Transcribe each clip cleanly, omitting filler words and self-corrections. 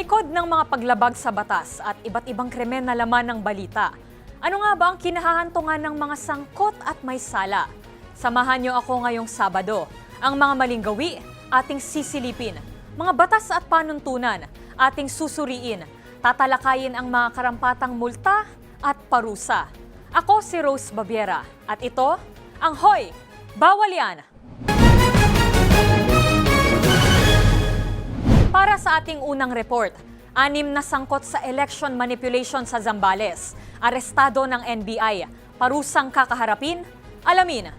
Sa likod ng mga paglabag sa batas at iba't ibang krimen na laman ng balita, ano nga ba ang kinahahantungan ng mga sangkot at may sala? Samahan niyo ako ngayong Sabado. Ang mga maling gawi, ating sisilipin. Mga batas at panuntunan, ating susuriin. Tatalakayin ang mga karampatang multa at parusa. Ako si Rose Babiera at ito ang Hoy! Bawal Yan! Para sa ating unang report, 6 na sangkot sa election manipulation sa Zambales. Arestado ng NBI. Parusang kakaharapin? Alamin.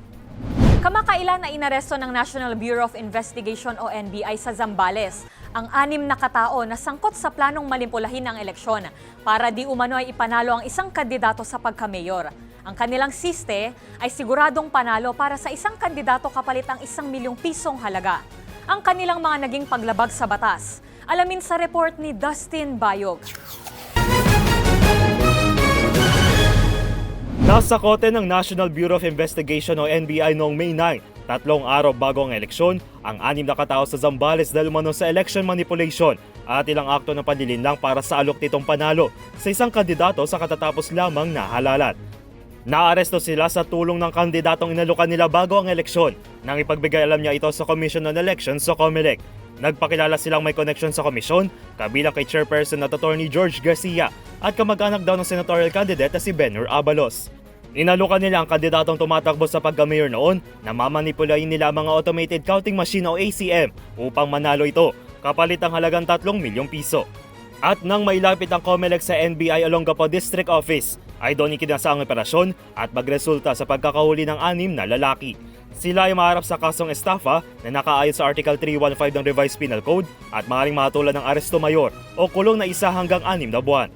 Kamakailan na inaresto ng National Bureau of Investigation o NBI sa Zambales ang 6 na katao na sangkot sa planong manipulahin ang eleksyon para di umano ay ipanalo ang isang kandidato sa pagka-mayor. Ang kanilang siste ay siguradong panalo para sa isang kandidato kapalit ang 1 milyong pisong halaga. Ang kanilang mga naging paglabag sa batas. Alamin sa report ni Dustin Bayog. Nasa kote ng National Bureau of Investigation o NBI noong May 9, 3 araw bago ang eleksyon, ang 6 na katao sa Zambales dahil umano sa election manipulation at ilang akto ng panlilinlang para sa alok nitong panalo sa isang kandidato sa katatapos lamang na halalan. Naaresto sila sa tulong ng kandidatong inalukan nila bago ang eleksyon nang ipagbigay alam niya ito sa Commission on Elections o COMELEC. Nagpakilala silang may connection sa komisyon, kabilang kay Chairperson at Attorney George Garcia at kamag-anak daw ng senatorial candidate na si Benhur Abalos. Inalukan nila ang kandidatong tumatakbo sa pagka-mayor noon na mamanipulahin nila ang mga automated counting machine o ACM upang manalo ito, kapalit ang halagang 3 milyong piso. At nang mailapit ang COMELEC sa NBI Olongapo District Office, ay doon ikinasa ang operasyon at magresulta sa pagkakahuli ng 6 na lalaki. Sila ay maharap sa kasong estafa na nakaayon sa Article 315 ng Revised Penal Code at maaaring mahatulan ng aresto mayor o kulong na 1 hanggang 6 na buwan.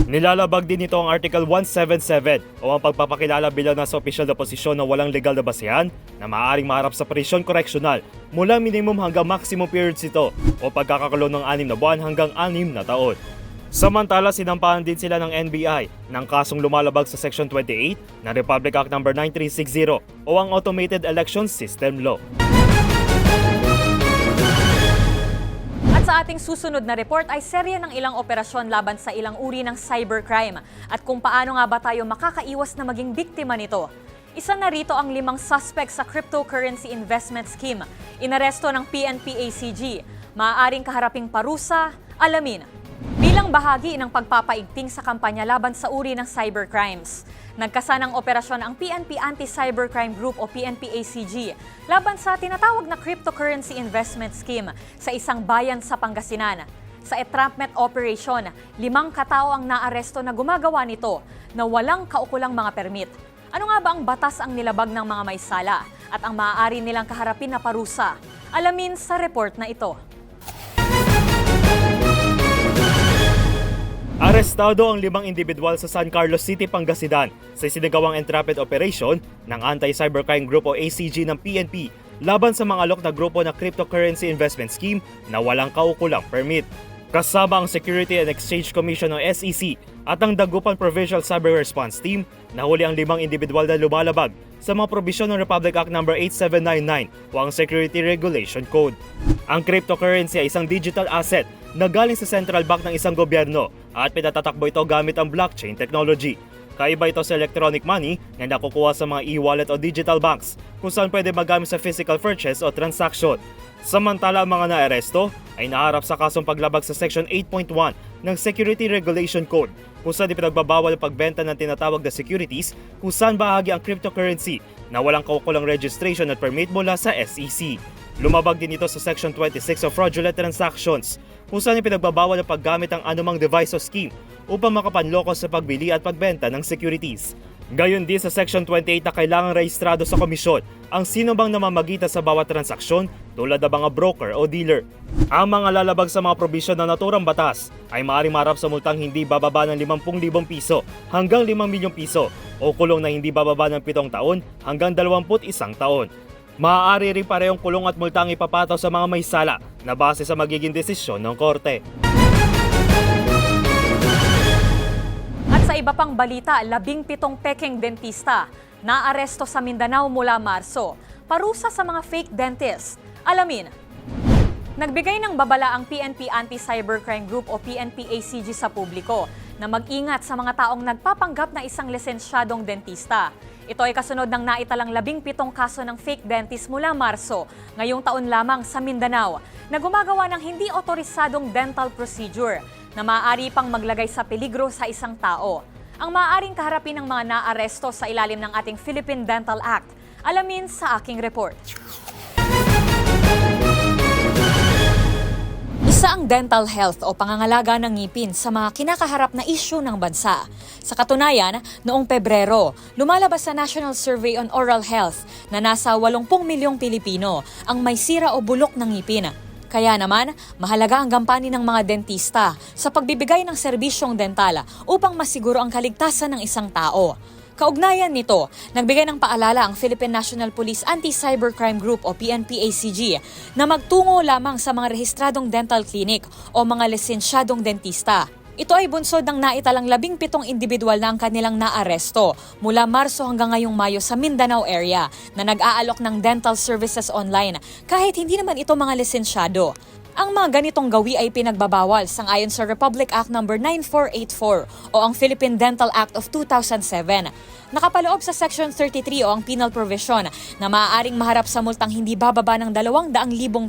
Nilalabag din ito ang Article 177 o ang pagpapakilala bilang nasa opisyal na posisyon na walang legal na basehan na maaaring maharap sa prisyon correctional mula minimum hanggang maximum periods ito o pagkakakulong ng 6 na buwan hanggang 6 na taon. Samantala, sinampahan din sila ng NBI ng kasong lumalabag sa Section 28 ng Republic Act No. 9360 o ang Automated Election System Law. At sa ating susunod na report ay serye ng ilang operasyon laban sa ilang uri ng cybercrime at kung paano nga ba tayo makakaiwas na maging biktima nito. Isa na rito ang 5 suspect sa cryptocurrency investment scheme. Inaresto ng PNP-ACG. Maaaring kaharaping parusa, alamin. Bilang bahagi ng pagpapaigting sa kampanya laban sa uri ng cybercrimes, nagkasanang operasyon ang PNP Anti-Cybercrime Group o PNP-ACG laban sa tinatawag na cryptocurrency investment scheme sa isang bayan sa Pangasinan. Sa entrapment operation, 5 katao ang naaresto na gumagawa nito na walang kaukulang mga permit. Ano nga ba ang batas ang nilabag ng mga may sala at ang maaari nilang kaharapin na parusa? Alamin sa report na ito. Arestado ang 5 individual sa San Carlos City, Pangasinan sa isinagawang entrapment operation ng Anti-Cybercrime Group o ACG ng PNP laban sa mga alok na grupo na cryptocurrency investment scheme na walang kaukulang permit. Kasama ang Security and Exchange Commission o SEC at ang Dagupan Provincial Cyber Response Team, nahuli ang 5 individual na lumalabag sa mga probisyon ng Republic Act No. 8799 o ang Security Regulation Code. Ang cryptocurrency ay isang digital asset na galing sa central bank ng isang gobyerno at pinatatakbo ito gamit ang blockchain technology. Kaiba ito sa electronic money na nakukuha sa mga e-wallet o digital banks kung saan pwede magamit sa physical purchase o transaction. Samantala, ang mga naaresto ay naharap sa kasong paglabag sa Section 8.1 ng Security Regulation Code kung saan ipinagbabawal ang pagbenta ng tinatawag na securities kung saan bahagi ang cryptocurrency na walang kaukulang registration at permit mula sa SEC. Lumabag din ito sa Section 26 of Fraudulent Transactions kung saan ipinagbabawal ang paggamit ng anumang device o scheme upang makapanloko sa pagbili at pagbenta ng securities. Gayon din sa Section 28 na kailangang rehistrado sa komisyon ang sino bang namamagitan sa bawat transaksyon tulad ng mga broker o dealer. Ang mga lalabag sa mga probisyon na naturang batas ay maaaring maharap sa multang hindi bababa ng 50,000 piso hanggang 5 milyong piso o kulong na hindi bababa ng 7 taon hanggang 21 taon. Maaari rin parehong kulong at multang ipapataw sa mga may sala na base sa magiging desisyon ng korte. At sa iba pang balita, 17 peking dentista naaresto sa Mindanao mula Marso. Parusa sa mga fake dentist. Alamin. Nagbigay ng babala ang PNP Anti-Cybercrime Group o PNP-ACG sa publiko na mag-ingat sa mga taong nagpapanggap na isang lisensyadong dentista. Ito ay kasunod ng naitalang 17 kaso ng fake dentist mula Marso, ngayong taon lamang sa Mindanao, na gumagawa ng hindi otorisadong dental procedure na maaari pang maglagay sa peligro sa isang tao. Ang maaaring kaharapin ng mga naaresto sa ilalim ng ating Philippine Dental Act. Alamin sa aking report. Isa ang dental health o pangangalaga ng ngipin sa mga kinakaharap na isyu ng bansa. Sa katunayan, noong Pebrero, lumalabas sa National Survey on Oral Health na nasa 80 milyong Pilipino ang may sira o bulok ng ngipin. Kaya naman, mahalaga ang gampanin ng mga dentista sa pagbibigay ng serbisyong dental upang masiguro ang kaligtasan ng isang tao. Kaugnayan nito, nagbigay ng paalala ang Philippine National Police Anti-Cybercrime Group o PNP-ACG na magtungo lamang sa mga rehistradong dental clinic o mga lisensyadong dentista. Ito ay bunsod ng naitalang 17 individual na ang kanilang naaresto mula Marso hanggang ngayong Mayo sa Mindanao area na nag-aalok ng dental services online kahit hindi naman ito mga lisensyado. Ang mga ganitong gawi ay pinagbabawal sangayon sa Republic Act No. 9484 o ang Philippine Dental Act of 2007. Nakapaloob sa Section 33 o ang penal provision na maaaring maharap sa multang hindi bababa ng 200,000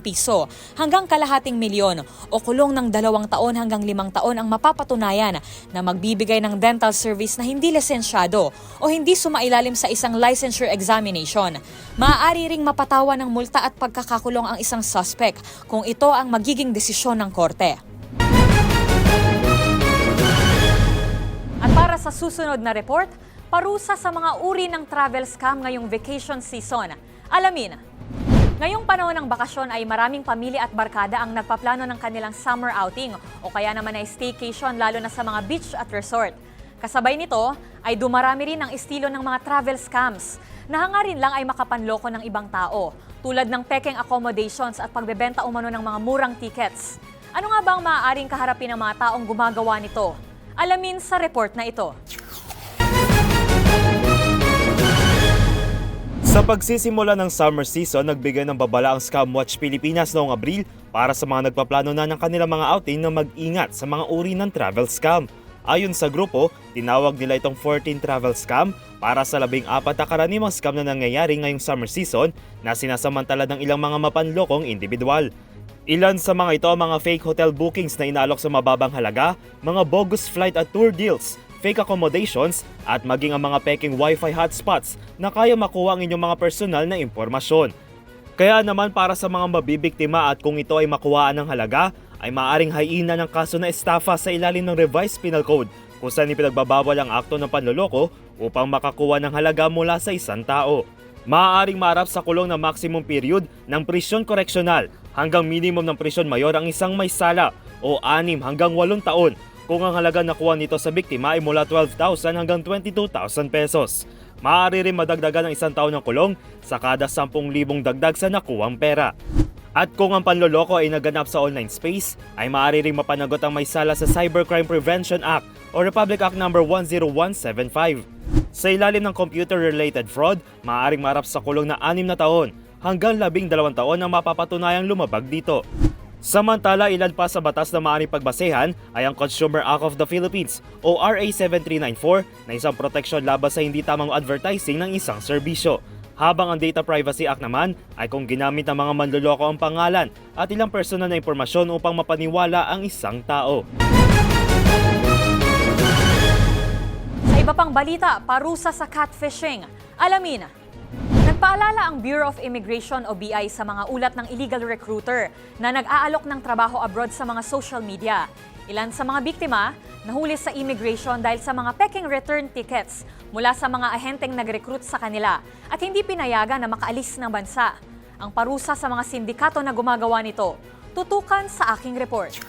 piso hanggang kalahating milyon o kulong ng 2 taon hanggang 5 taon ang mapapatunayan na magbibigay ng dental service na hindi lisensyado o hindi sumailalim sa isang licensure examination. Maaari ring mapatawan ng multa at pagkakakulong ang isang suspect kung ito ang magiging desisyon ng korte. At para sa susunod na report, parusa sa mga uri ng travel scam ngayong vacation season. Alamin, ngayong panahon ng bakasyon ay maraming pamilya at barkada ang nagpaplano ng kanilang summer outing o kaya naman ay staycation lalo na sa mga beach at resort. Kasabay nito ay dumarami rin ang estilo ng mga travel scams na hangarin lang ay makapanloko ng ibang tao tulad ng pekeng accommodations at pagbebenta umano ng mga murang tickets. Ano nga ba ang maaaring kaharapin ng mga taong gumagawa nito? Alamin sa report na ito. Sa pagsisimula ng summer season, nagbigay ng babala ang Scam Watch Pilipinas noong Abril para sa mga nagpaplano na ng kanilang mga outing na mag-ingat sa mga uri ng travel scam. Ayon sa grupo, tinawag nila itong 14 travel scam para sa 14 na karaniwang scam na nangyayari ngayong summer season na sinasamantala ng ilang mga mapanlokong individual. Ilan sa mga ito ang mga fake hotel bookings na inaalok sa mababang halaga, mga bogus flight at tour deals, fake accommodations at maging ang mga peking wifi hotspots na kaya makuha ang inyong mga personal na impormasyon. Kaya naman para sa mga mabibiktima at kung ito ay makuhaan ng halaga, ay maaaring haina ng kaso na estafa sa ilalim ng Revised Penal Code kung saan ipinagbabawal ang akto ng panloloko upang makakuha ng halaga mula sa isang tao. Maaaring maharap sa kulong na maximum period ng prisyon koreksyonal hanggang minimum ng prisyon mayor ang isang may sala o 6 hanggang 8 taon kung ang halaga nakuha nito sa biktima ay mula 12,000 hanggang 22,000 pesos. Maaari rin madagdagan ng 1 taon ng kulong sa kada 10,000 dagdag sa nakuwang pera. At kung ang panloloko ay naganap sa online space, ay maaari ring mapanagot ang may sala sa Cybercrime Prevention Act o Republic Act No. 10175. Sa ilalim ng computer-related fraud, maaaring marap sa kulong na 6 na taon hanggang 12 taon ang mapapatunayang lumabag dito. Samantala, ilan pa sa batas na maaaring pagbasehan ay ang Consumer Act of the Philippines o RA 7394 na isang proteksyon laban sa hindi tamang advertising ng isang serbisyo. Habang ang Data Privacy Act naman ay kung ginamit ng mga manloloko ang pangalan at ilang personal na impormasyon upang mapaniwala ang isang tao. Sa iba pang balita, parusa sa catfishing. Alamin, nagpaalala ang Bureau of Immigration o BI sa mga ulat ng illegal recruiter na nag-aalok ng trabaho abroad sa mga social media. Ilan sa mga biktima nahuli sa immigration dahil sa mga peking return tickets mula sa mga ahenteng nag-recruit sa kanila at hindi pinayagan na makaalis ng bansa. Ang parusa sa mga sindikato na gumagawa nito, tutukan sa aking report.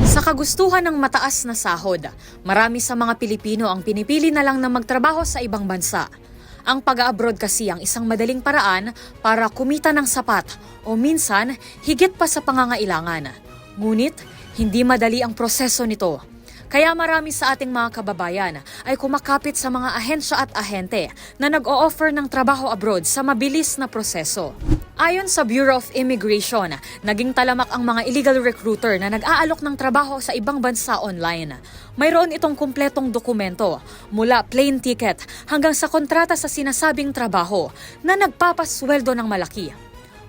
Sa kagustuhan ng mataas na sahod, marami sa mga Pilipino ang pinipili na lang na magtrabaho sa ibang bansa. Ang pag-abroad kasi ang isang madaling paraan para kumita ng sapat o minsan higit pa sa pangangailangan. Ngunit hindi madali ang proseso nito. Kaya marami sa ating mga kababayan ay kumakapit sa mga ahensya at ahente na nag-o-offer ng trabaho abroad sa mabilis na proseso. Ayon sa Bureau of Immigration, naging talamak ang mga illegal recruiter na nag-aalok ng trabaho sa ibang bansa online. Mayroon itong kumpletong dokumento, mula plane ticket hanggang sa kontrata sa sinasabing trabaho na nagpapasweldo ng malaki.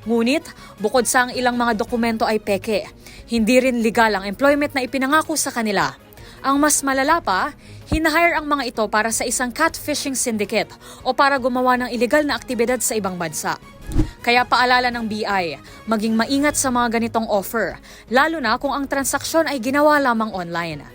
Ngunit, bukod sa ang ilang mga dokumento ay peke, hindi rin legal ang employment na ipinangako sa kanila. Ang mas malala pa, hinahire ang mga ito para sa isang catfishing syndicate o para gumawa ng illegal na aktibidad sa ibang bansa. Kaya paalala ng BI, maging maingat sa mga ganitong offer, lalo na kung ang transaksyon ay ginawa lamang online.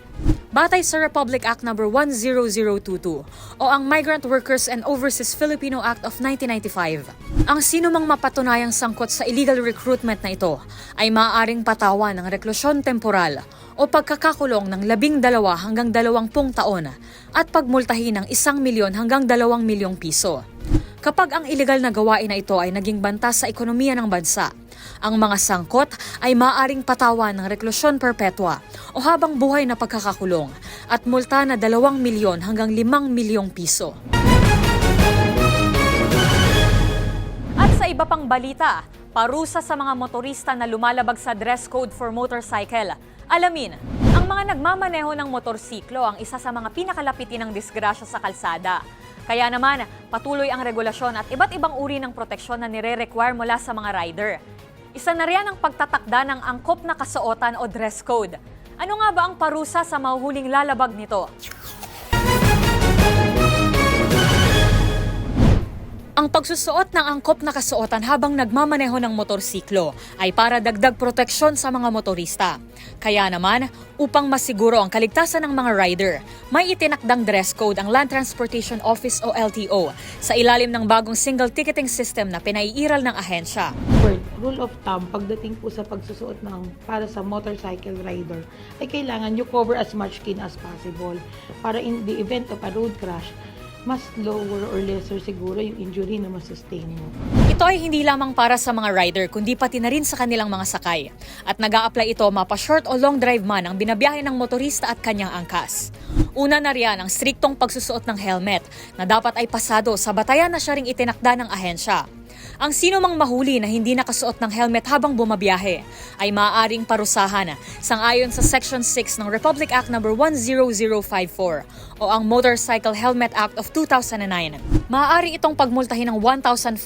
Batay sa Republic Act No. 10022 o ang Migrant Workers and Overseas Filipino Act of 1995, ang sinumang mapatunayang sangkot sa illegal recruitment na ito ay maaaring patawan ng reklusyon temporal o pagkakakulong ng 12 hanggang 20 taon at pagmultahin ng 1 milyon hanggang 2 milyong piso. Kapag ang illegal na gawain na ito ay naging banta sa ekonomiya ng bansa, ang mga sangkot ay maaaring patawan ng reklusyon perpetua o habang buhay na pagkakakulong at multa na 2 milyon hanggang 5 milyong piso. At sa iba pang balita, parusa sa mga motorista na lumalabag sa dress code for motorcycle. Alamin, ang mga nagmamaneho ng motorsiklo ang isa sa mga pinakalapitin ng disgrasya sa kalsada. Kaya naman, patuloy ang regulasyon at iba't ibang uri ng proteksyon na nire-require mula sa mga rider. Isa na riyan ang pagtatakda ng angkop na kasuotan o dress code. Ano nga ba ang parusa sa mahuhuling lalabag nito? Ang pagsusuot ng angkop na kasuotan habang nagmamaneho ng motorsiklo ay para dagdag proteksyon sa mga motorista. Kaya naman, upang masiguro ang kaligtasan ng mga rider, may itinakdang dress code ang Land Transportation Office o LTO sa ilalim ng bagong single ticketing system na pinaiiral ng ahensya. Rule of thumb, pagdating po sa pagsusuot ng para sa motorcycle rider, ay kailangan you cover as much skin as possible para in the event of a road crash, mas lower or lesser siguro yung injury na masustain mo. Ito ay hindi lamang para sa mga rider kundi pati na rin sa kanilang mga sakay. At nag-a-apply ito mapa-short o long drive man ang binabiyahe ng motorista at kanyang angkas. Una na riyan ang striktong pagsusuot ng helmet na dapat ay pasado sa batayan na siya ring itinakda ng ahensya. Ang sino mang mahuli na hindi nakasuot ng helmet habang bumabiyahe ay maaaring parusahan sang-ayon sa Section 6 ng Republic Act No. 10054 o ang Motorcycle Helmet Act of 2009. Maaari itong pagmultahin ng 1,500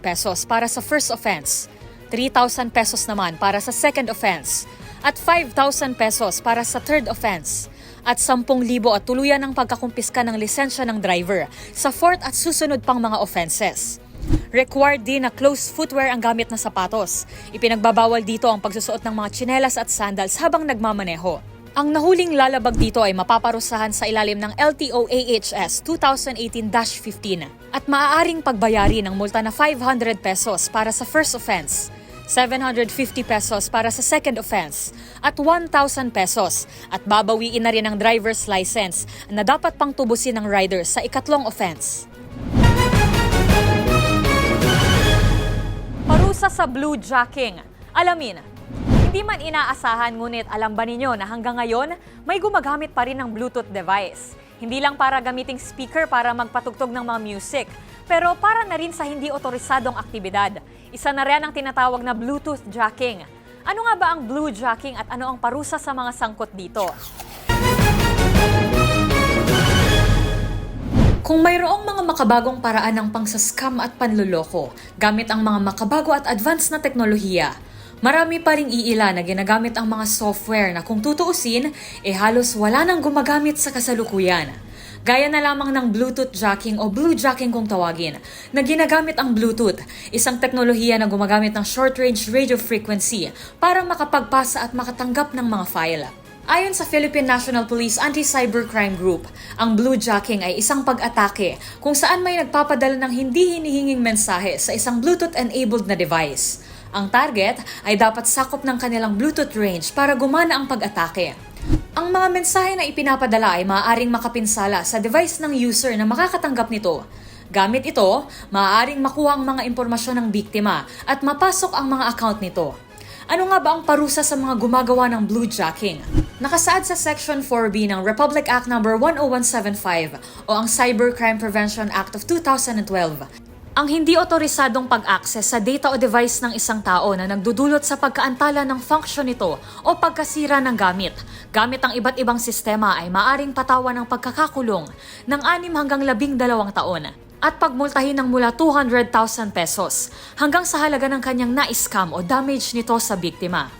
pesos para sa first offense, 3,000 pesos naman para sa second offense, at 5,000 pesos para sa third offense, at 10,000 at tuluyan ng pagkakumpiska ng lisensya ng driver sa fourth at susunod pang mga offenses. Required din na closed footwear ang gamit na sapatos. Ipinagbabawal dito ang pagsusuot ng mga tsinelas at sandals habang nagmamaneho. Ang nahuling lalabag dito ay mapaparusahan sa ilalim ng LTO AHS 2018-15 at maaaring pagbayari ng multa na 500 pesos para sa first offense, 750 pesos para sa second offense, at 1,000 pesos at babawiin na rin ang driver's license na dapat pang tubusin ng rider sa ikatlong offense. Parusa sa bluejacking. Alamin, hindi man inaasahan ngunit alam ba ninyo na hanggang ngayon may gumagamit pa rin ng Bluetooth device. Hindi lang para gamiting speaker para magpatugtog ng mga music, pero para na rin sa hindi otorisadong aktibidad. Isa na rin ang tinatawag na Bluetooth jacking. Ano nga ba ang bluejacking at ano ang parusa sa mga sangkot dito? Kung mayroong mga makabagong paraan ng pangsa-scam at panluloko gamit ang mga makabago at advanced na teknolohiya, marami pa ring iila na ginagamit ang mga software na kung tutuusin, halos wala nang gumagamit sa kasalukuyan. Gaya na lamang ng Bluetooth jacking o bluejacking kung tawagin, na ginagamit ang Bluetooth, isang teknolohiya na gumagamit ng short-range radio frequency para makapagpasa at makatanggap ng mga file. Ayon sa Philippine National Police Anti-Cybercrime Group, ang bluejacking ay isang pag-atake kung saan may nagpapadala ng hindi hinihinging mensahe sa isang Bluetooth-enabled na device. Ang target ay dapat sakop ng kanilang Bluetooth range para gumana ang pag-atake. Ang mga mensahe na ipinapadala ay maaaring makapinsala sa device ng user na makakatanggap nito. Gamit ito, maaaring makuha ang mga impormasyon ng biktima at mapasok ang mga account nito. Ano nga ba ang parusa sa mga gumagawa ng bluejacking? Nakasaad sa Section 4B ng Republic Act No. 10175 o ang Cybercrime Prevention Act of 2012. Ang hindi otorisadong pag-access sa data o device ng isang tao na nagdudulot sa pagkaantala ng function nito o pagkasira ng gamit ang iba't ibang sistema ay maaring patawan ng pagkakakulong ng 6 hanggang 12 taon at pagmultahin ng mula 200,000 pesos hanggang sa halaga ng kanyang na-scam o damage nito sa biktima.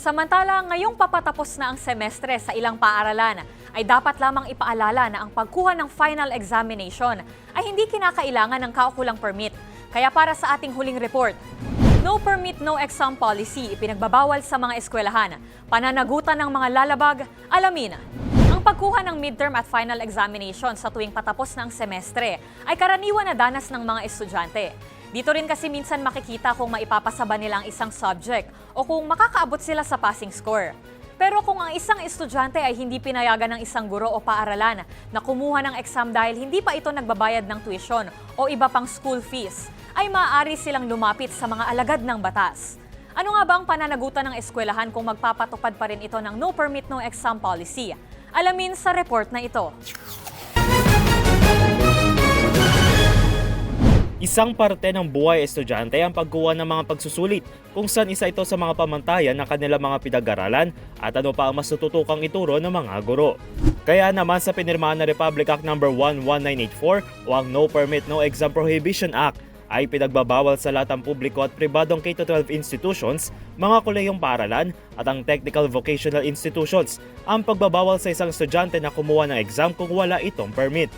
Samantala, ngayong papatapos na ang semestre sa ilang paaralan, ay dapat lamang ipaalala na ang pagkuha ng final examination ay hindi kinakailangan ng kaukulang permit. Kaya para sa ating huling report, no permit, no exam policy ipinagbabawal sa mga eskwelahan, pananagutan ng mga lalabag, alamin. Ang pagkuha ng midterm at final examination sa tuwing patapos ng semestre ay karaniwan na danas ng mga estudyante. Dito rin kasi minsan makikita kung maipapasa ba nila ang isang subject o kung makakaabot sila sa passing score. Pero kung ang isang estudyante ay hindi pinayagan ng isang guro o paaralan na kumuha ng exam dahil hindi pa ito nagbabayad ng tuition o iba pang school fees, ay maaari silang lumapit sa mga alagad ng batas. Ano nga ba ang pananagutan ng eskwelahan kung magpapatupad pa rin ito ng no permit, no exam policy? Alamin sa report na ito. Isang parte ng buhay estudyante ang pagkuha ng mga pagsusulit kung saan isa ito sa mga pamantayan ng kanilang mga pinag-aralan at ano pa ang mas tututokang ituro ng mga guro. Kaya naman sa pinirmahan na Republic Act No. 11984 o ang No Permit, No Exam Prohibition Act ay pinagbabawal sa lahat ng publiko at pribadong K-12 institutions, mga kolehiyong paaralan at ang technical vocational institutions ang pagbabawal sa isang estudyante na kumuha ng exam kung wala itong permit.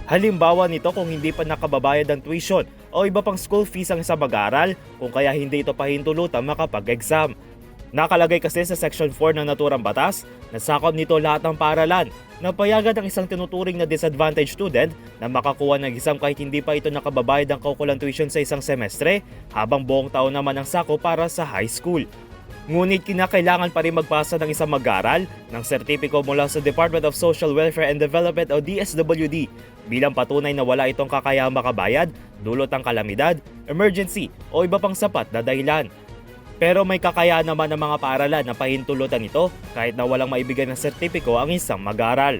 Halimbawa nito kung hindi pa nakababayad ng tuition o iba pang school fees ang isang mag-aaral kung kaya hindi ito pahintulutan makapag-exam. Nakalagay kasi sa Section 4 ng naturang batas na sakop nito lahat ng paaralan na payagan ng isang tinuturing na disadvantaged student na makakuha ng exam kahit hindi pa ito nakababayad ng kaukulang tuition sa isang semestre habang buong taon naman ang sako para sa high school. Ngunit kinakailangan pa rin magpasa ng isang mag-aaral ng sertipiko mula sa Department of Social Welfare and Development o DSWD bilang patunay na wala itong kakayahang makabayad, dulot ng kalamidad, emergency o iba pang sapat na dahilan. Pero may kakayaan naman ng mga paaralan na pahintulutan ito kahit na walang maibigay ng sertipiko ang isang mag-aaral.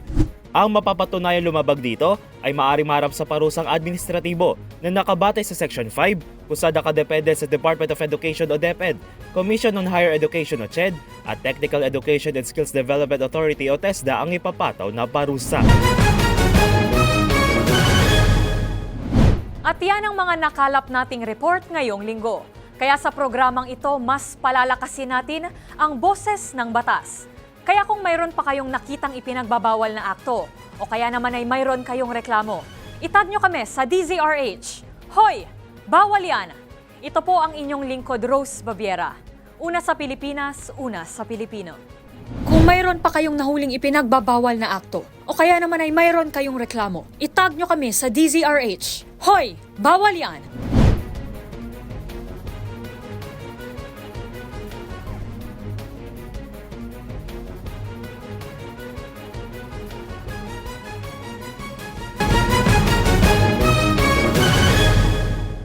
Ang mapapatunayan lumabag dito ay maaaring maharap sa parusang administratibo na nakabatay sa Section 5 kung saan nakadepende sa Department of Education o DepEd, Commission on Higher Education o CHED at Technical Education and Skills Development Authority o TESDA ang ipapataw na parusa. At yan ang mga nakalap nating report ngayong linggo. Kaya sa programang ito, mas palalakasin natin ang boses ng batas. Kaya kung mayroon pa kayong nakitang ipinagbabawal na akto, o kaya naman ay mayroon kayong reklamo, itag nyo kami sa DZRH. Hoy! Bawal yan! Ito po ang inyong lingkod, Rose Baviera. Una sa Pilipinas, una sa Pilipino. Kung mayroon pa kayong nahuling ipinagbabawal na akto, o kaya naman ay mayroon kayong reklamo, itag nyo kami sa DZRH. Hoy! Bawal yan!